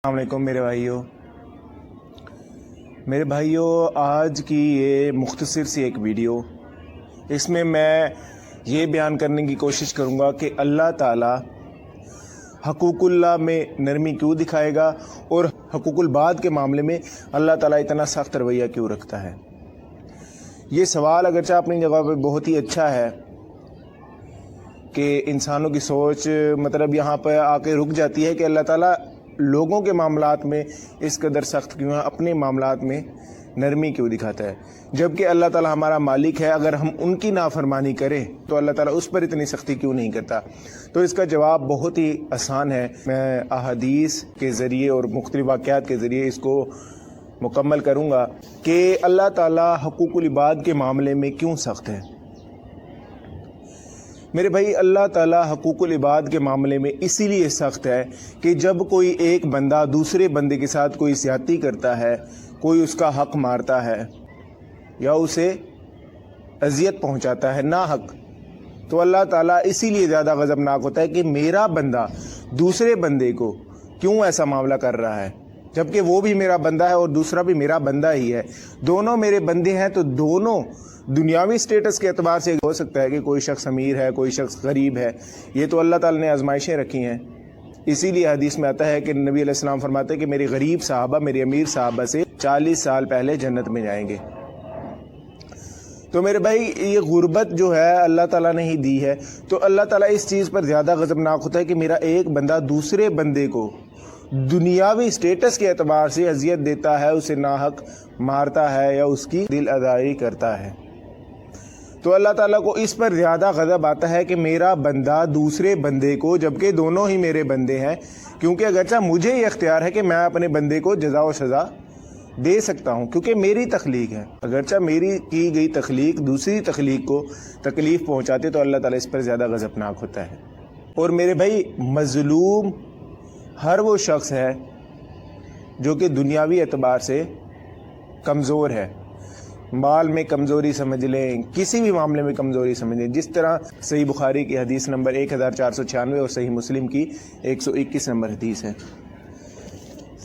السلام علیکم میرے بھائیوں، آج کی یہ مختصر سی ایک ویڈیو، اس میں یہ بیان کرنے کی کوشش کروں گا کہ اللہ تعالیٰ حقوق اللہ میں نرمی کیوں دکھائے گا اور حقوق العباد کے معاملے میں اللہ تعالیٰ اتنا سخت رویہ کیوں رکھتا ہے۔ یہ سوال اگرچہ اپنی جگہ پہ بہت ہی اچھا ہے کہ انسانوں کی سوچ یہاں پہ آ کے رک جاتی ہے کہ اللہ تعالیٰ لوگوں کے معاملات میں اس قدر سخت کیوں ہے، اپنے معاملات میں نرمی کیوں دکھاتا ہے، جبکہ اللہ تعالیٰ ہمارا مالک ہے۔ اگر ہم ان کی نافرمانی کریں تو اللہ تعالیٰ اس پر اتنی سختی کیوں نہیں کرتا؟ تو اس کا جواب بہت ہی آسان ہے۔ میں احادیث کے ذریعے اور مختلف واقعات کے ذریعے اس کو مکمل کروں گا کہ اللہ تعالیٰ حقوق العباد کے معاملے میں کیوں سخت ہے۔ میرے بھائی، اللہ تعالیٰ حقوق العباد کے معاملے میں اسی لیے سخت ہے کہ جب کوئی ایک بندہ دوسرے بندے کے ساتھ کوئی زیادتی کرتا ہے، کوئی اس کا حق مارتا ہے یا اسے اذیت پہنچاتا ہے ناحق، تو اللہ تعالیٰ اسی لیے زیادہ غضبناک ہوتا ہے کہ میرا بندہ دوسرے بندے کو کیوں ایسا معاملہ کر رہا ہے، جبکہ وہ بھی میرا بندہ ہے اور دوسرا بھی میرا بندہ ہی ہے، دونوں میرے بندے ہیں۔ تو دونوں دنیاوی سٹیٹس کے اعتبار سے ہو سکتا ہے کہ کوئی شخص امیر ہے، کوئی شخص غریب ہے، یہ تو اللہ تعالیٰ نے آزمائشیں رکھی ہیں۔ اسی لیے حدیث میں آتا ہے کہ نبی علیہ السلام فرماتے ہیں کہ میرے غریب صحابہ میرے امیر صحابہ سے 40 سال پہلے جنت میں جائیں گے۔ تو میرے بھائی، یہ غربت جو ہے اللہ تعالیٰ نے ہی دی ہے، تو اللہ تعالیٰ اس چیز پر زیادہ غضبناک ہوتا ہے کہ میرا ایک بندہ دوسرے بندے کو دنیاوی سٹیٹس کے اعتبار سے اذیت دیتا ہے، اسے ناحق مارتا ہے یا اس کی دل آزاری کرتا ہے۔ تو اللہ تعالیٰ کو اس پر زیادہ غضب آتا ہے کہ میرا بندہ دوسرے بندے کو، جبکہ دونوں ہی میرے بندے ہیں، کیونکہ اگرچہ مجھے یہ اختیار ہے کہ میں اپنے بندے کو جزا و سزا دے سکتا ہوں کیونکہ میری تخلیق ہے، اگرچہ میری کی گئی تخلیق دوسری تخلیق کو تکلیف پہنچاتے تو اللہ تعالیٰ اس پر زیادہ غضبناک ہوتا ہے۔ اور میرے بھائی، مظلوم ہر وہ شخص ہے جو کہ دنیاوی اعتبار سے کمزور ہے، مال میں کمزوری سمجھ لیں، کسی بھی معاملے میں کمزوری سمجھ لیں، جس طرح صحیح بخاری کی حدیث نمبر 1496 اور صحیح مسلم کی 121 نمبر حدیث ہے۔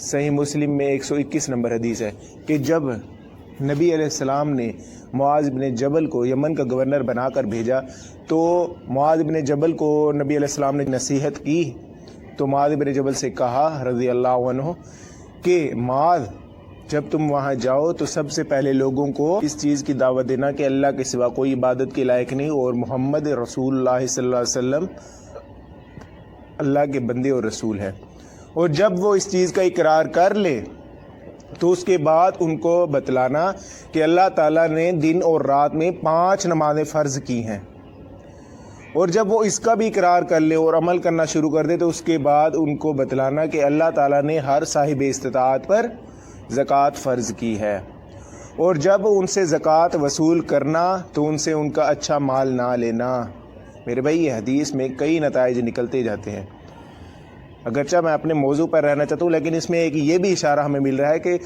صحیح مسلم میں 121 نمبر حدیث ہے کہ جب نبی علیہ السلام نے معاذ بن جبل کو یمن کا گورنر بنا کر بھیجا تو معاذ بن جبل کو نبی علیہ السلام نے نصیحت کی، تو معاذ بن جبل سے کہا رضی اللہ عنہ کہ معاذ، جب تم وہاں جاؤ تو سب سے پہلے لوگوں کو اس چیز کی دعوت دینا کہ اللہ کے سوا کوئی عبادت کے لائق نہیں اور محمد رسول اللہ صلی اللہ علیہ وسلم اللہ کے بندے اور رسول ہے۔ اور جب وہ اس چیز کا اقرار کر لے تو اس کے بعد ان کو بتلانا کہ اللہ تعالیٰ نے دن اور رات میں 5 نمازیں فرض کی ہیں، اور جب وہ اس کا بھی اقرار کر لے اور عمل کرنا شروع کر دے تو اس کے بعد ان کو بتلانا کہ اللہ تعالیٰ نے ہر صاحب استطاعت پر زکوٰۃ فرض کی ہے، اور جب ان سے زکوٰۃ وصول کرنا تو ان سے ان کا اچھا مال نہ لینا۔ میرے بھائی، یہ حدیث میں کئی نتائج نکلتے جاتے ہیں، اگرچہ میں اپنے موضوع پر رہنا چاہتا ہوں لیکن اس میں ایک یہ بھی اشارہ ہمیں مل رہا ہے کہ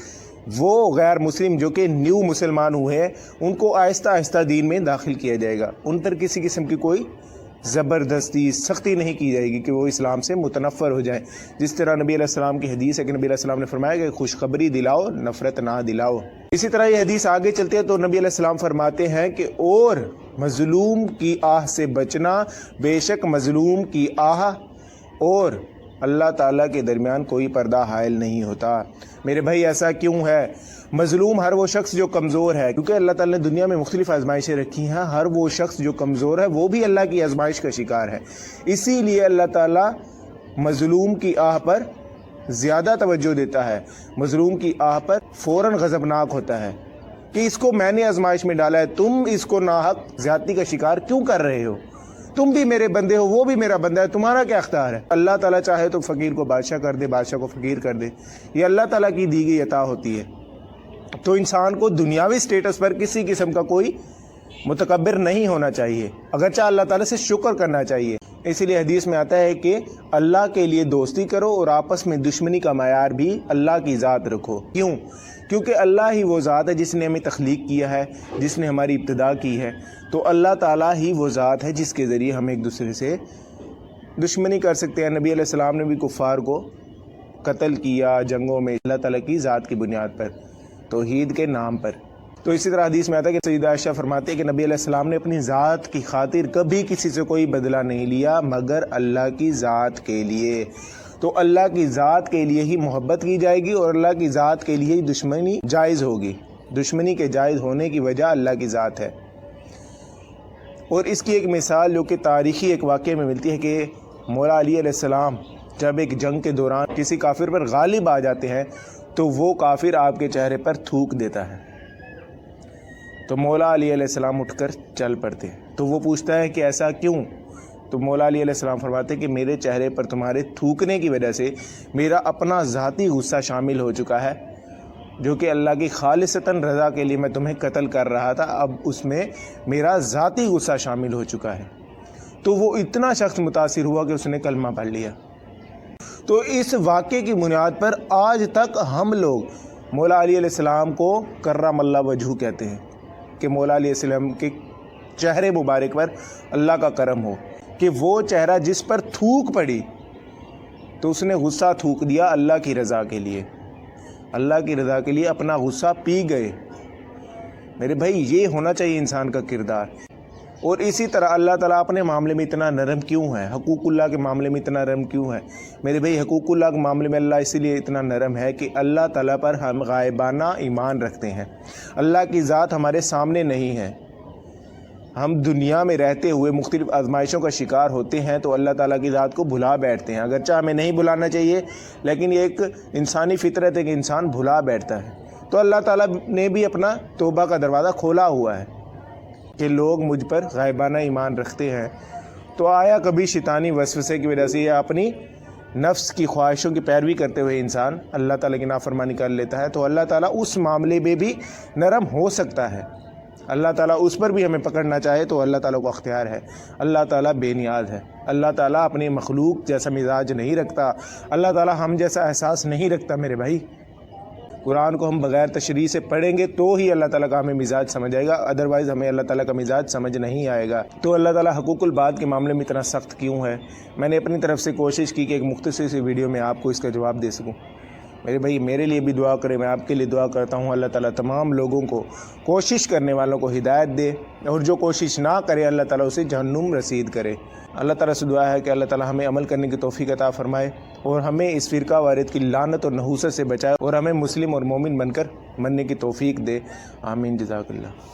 وہ غیر مسلم جو کہ نیو مسلمان ہوئے ہیں ان کو آہستہ آہستہ دین میں داخل کیا جائے گا، ان پر کسی قسم کی کوئی زبردستی سختی نہیں کی جائے گی کہ وہ اسلام سے متنفر ہو جائیں، جس طرح نبی علیہ السلام کی حدیث ہے کہ نبی علیہ السلام نے فرمایا کہ خوشخبری دلاؤ، نفرت نہ دلاؤ۔ اسی طرح یہ حدیث آگے چلتے ہیں تو نبی علیہ السلام فرماتے ہیں کہ اور مظلوم کی آہ سے بچنا، بے شک مظلوم کی آہ اور اللہ تعالیٰ کے درمیان کوئی پردہ حائل نہیں ہوتا۔ میرے بھائی، ایسا کیوں ہے؟ مظلوم ہر وہ شخص جو کمزور ہے، کیونکہ اللہ تعالیٰ نے دنیا میں مختلف آزمائشیں رکھی ہیں، ہر وہ شخص جو کمزور ہے وہ بھی اللہ کی آزمائش کا شکار ہے، اسی لیے اللہ تعالیٰ مظلوم کی آہ پر زیادہ توجہ دیتا ہے، مظلوم کی آہ پر فوراً غضبناک ہوتا ہے کہ اس کو میں نے آزمائش میں ڈالا ہے، تم اس کو ناحق زیادتی کا شکار کیوں کر رہے ہو؟ تم بھی میرے بندے ہو، وہ بھی میرا بندہ ہے، تمہارا کیا اختیار ہے؟ اللہ تعالیٰ چاہے تو فقیر کو بادشاہ کر دے، بادشاہ کو فقیر کر دے، یہ اللہ تعالیٰ کی دی گئی عطا ہوتی ہے۔ تو انسان کو دنیاوی سٹیٹس پر کسی قسم کا کوئی متکبر نہیں ہونا چاہیے، اگرچہ اللہ تعالیٰ سے شکر کرنا چاہیے۔ اسی لیے حدیث میں آتا ہے کہ اللہ کے لیے دوستی کرو اور آپس میں دشمنی کا معیار بھی اللہ کی ذات رکھو۔ کیوں؟ کیونکہ اللہ ہی وہ ذات ہے جس نے ہمیں تخلیق کیا ہے، جس نے ہماری ابتدا کی ہے، تو اللہ تعالیٰ ہی وہ ذات ہے جس کے ذریعے ہم ایک دوسرے سے دشمنی کر سکتے ہیں۔ نبی علیہ السلام نے بھی کفار کو قتل کیا جنگوں میں اللہ تعالیٰ کی ذات کی بنیاد پر، توحید کے نام پر۔ تو اسی طرح حدیث میں آتا ہے کہ سیدہ عائشہ فرماتے ہیں کہ نبی علیہ السلام نے اپنی ذات کی خاطر کبھی کسی سے کوئی بدلہ نہیں لیا مگر اللہ کی ذات کے لیے۔ تو اللہ کی ذات کے لیے ہی محبت کی جائے گی اور اللہ کی ذات کے لیے ہی دشمنی جائز ہوگی۔ دشمنی کے جائز ہونے کی وجہ اللہ کی ذات ہے۔ اور اس کی ایک مثال جو کہ تاریخی ایک واقعے میں ملتی ہے کہ مولا علی علیہ السلام جب ایک جنگ کے دوران کسی کافر پر غالب آ جاتے ہیں تو وہ کافر آپ کے چہرے پر تھوک دیتا ہے، تو مولا علی علیہ السلام اٹھ کر چل پڑتے ہیں۔ تو وہ پوچھتا ہے کہ ایسا کیوں؟ تو مولا علی علیہ السلام فرماتے ہیں کہ میرے چہرے پر تمہارے تھوکنے کی وجہ سے میرا اپنا ذاتی غصہ شامل ہو چکا ہے، جو کہ اللہ کی خالصتاً رضا کے لیے میں تمہیں قتل کر رہا تھا، اب اس میں میرا ذاتی غصہ شامل ہو چکا ہے۔ تو وہ اتنا شخص متاثر ہوا کہ اس نے کلمہ پڑھ لیا۔ تو اس واقعے کی بنیاد پر آج تک ہم لوگ مولا علی علیہ السلام کو کرم اللہ وجہہ کہتے ہیں کہ مولا علیہ السلام کے چہرے مبارک پر اللہ کا کرم ہو کہ وہ چہرہ جس پر تھوک پڑی تو اس نے غصہ تھوک دیا اللہ کی رضا کے لیے، اللہ کی رضا کے لیے اپنا غصہ پی گئے۔ میرے بھائی یہ ہونا چاہیے انسان کا کردار۔ اور اسی طرح اللہ تعالیٰ اپنے معاملے میں اتنا نرم کیوں ہے، حقوق اللہ کے معاملے میں اتنا نرم کیوں ہے؟ میرے بھائی حقوق اللہ کے معاملے میں اللہ اسی لیے اتنا نرم ہے کہ اللہ تعالیٰ پر ہم غائبانہ ایمان رکھتے ہیں، اللہ کی ذات ہمارے سامنے نہیں ہے، ہم دنیا میں رہتے ہوئے مختلف آزمائشوں کا شکار ہوتے ہیں تو اللہ تعالیٰ کی ذات کو بھلا بیٹھتے ہیں، اگرچہ ہمیں نہیں بھلانا چاہیے لیکن یہ ایک انسانی فطرت ہے کہ انسان بھلا بیٹھتا ہے۔ تو اللہ تعالیٰ نے بھی اپنا توبہ کا دروازہ کھولا ہوا ہے کہ لوگ مجھ پر غائبانہ ایمان رکھتے ہیں۔ تو آیا کبھی شیطانی وسوسے کی وجہ سے یا اپنی نفس کی خواہشوں کی پیروی کرتے ہوئے انسان اللہ تعالیٰ کی نافرمانی کر لیتا ہے تو اللہ تعالیٰ اس معاملے میں بھی نرم ہو سکتا ہے۔ اللہ تعالیٰ اس پر بھی ہمیں پکڑنا چاہے تو اللہ تعالیٰ کو اختیار ہے۔ اللہ تعالیٰ بے نیاز ہے، اللہ تعالیٰ اپنی مخلوق جیسا مزاج نہیں رکھتا، اللہ تعالیٰ ہم جیسا احساس نہیں رکھتا۔ میرے بھائی قرآن کو ہم بغیر تشریح سے پڑھیں گے تو ہی اللہ تعالیٰ کا ہمیں مزاج سمجھ آئے گا، ادروائز ہمیں اللہ تعالیٰ کا مزاج سمجھ نہیں آئے گا۔ تو اللہ تعالیٰ حقوق العباد کے معاملے میں اتنا سخت کیوں ہے؟ میں نے اپنی طرف سے کوشش کی کہ ایک مختصر سی ویڈیو میں آپ کو اس کا جواب دے سکوں۔ میرے بھائی میرے لیے بھی دعا کریں، میں آپ کے لیے دعا کرتا ہوں اللہ تعالیٰ تمام لوگوں کو، کوشش کرنے والوں کو ہدایت دے، اور جو کوشش نہ کرے اللہ تعالیٰ اسے جہنم رسید کرے۔ اللہ تعالیٰ سے دعا ہے کہ اللہ تعالیٰ ہمیں عمل کرنے کی توفیق عطا فرمائے اور ہمیں اس فرقہ وارث کی لعنت اور نحوست سے بچائے اور ہمیں مسلم اور مومن بن کر مرنے کی توفیق دے۔ آمین، جزاک اللہ۔